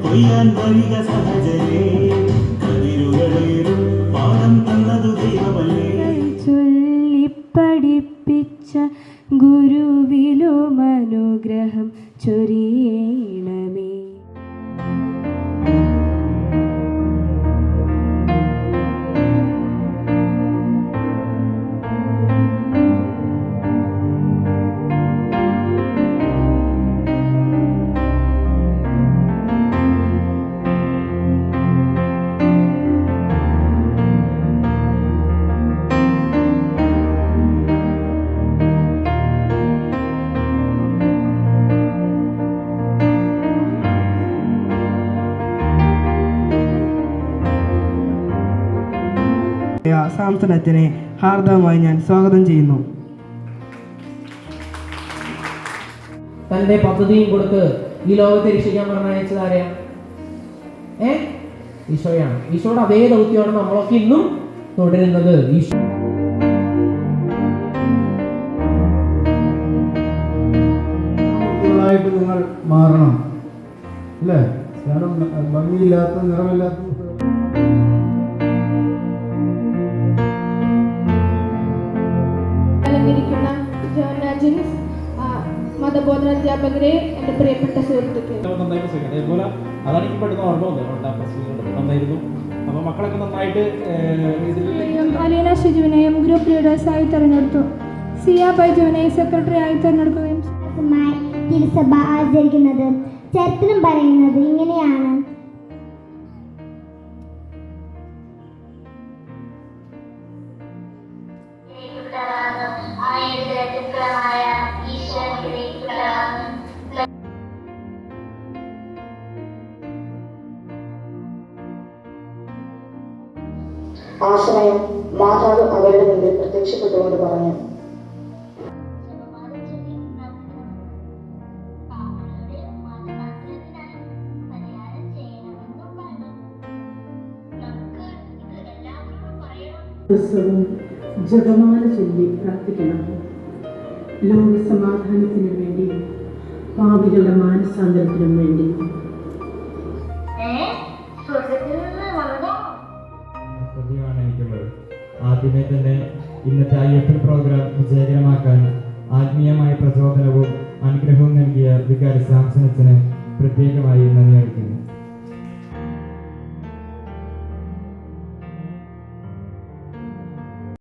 കൊയ്യാൻ വരിക സഹജരേ കതിരുകളേറും പാഠം തന്നതു ദൈവമല്ലേ ചൊല്ലിപ്പടിപ്പിച്ച ഗുരുവിലും അനുഗ്രഹം ചൊരിയണമേ. സാംസൺ അച്ഛനെ ഹാർദവമായി ഞാൻ സ്വാഗതം ചെയ്യുന്നു. തന്റെ പദ്ധതിയും കൊടുത്ത് ഈ ലോകത്തെ രക്ഷിക്കാൻ പറഞ്ഞയച്ചത് ആരെയാണ്? ഈശോയാണ്. ഈശോയുടെ അതേ ദൗത്യമാണ് നമ്മളൊക്കെ ഇന്നും തുടരുന്നത്. നിങ്ങൾ മാറണം അല്ലേ? കാരണം ഭംഗിയില്ലാത്ത നിറമില്ലാത്ത മതബോധന അധ്യാപകരെ, എൻ്റെ പ്രിയപ്പെട്ട സുഹൃത്തുക്കളെ, അതേപോലെ അതാണ് എനിക്ക് പെട്ടെന്ന് ഓർമ്മ വന്നത്. നന്നായിരുന്നു. അപ്പോൾ മക്കളൊക്കെ നന്നായിട്ട് അലീന ഷിജുവിനെയും ഗ്രൂപ്പ് ലീഡേഴ്സായി തിരഞ്ഞെടുത്തു. സിയ ബൈജുവിനെ സെക്രട്ടറി ആയി തിരഞ്ഞെടുക്കുകയും തിരുസഭ ആചരിക്കുന്നത്. ചരിത്രം പറയുന്നത് ഇങ്ങനെയാണ്: ആശ്രയം മാതാവ് അവരുടെ മുന്നിൽ പ്രത്യക്ഷപ്പെട്ടുകൊണ്ട് പറഞ്ഞു, ദിവസവും ജപമാല ചൊല്ലി പ്രാർത്ഥിക്കണം. ലോക സമാധാനത്തിനു വേണ്ടി, പാപികളുടെ മാനസാന്തരത്തിനും വേണ്ടി. എനിക്കുള്ളത് ആദ്യമേ തന്നെ ഇന്നത്തെ IFL പ്രോഗ്രാം വിജയകരമാക്കാൻ ആത്മീയമായ പ്രചോദനവും അനുഗ്രഹവും നൽകിയ വികാരി സാംസൺ അച്ഛന് പ്രത്യേകമായി നന്ദി അറിയിക്കുന്നു.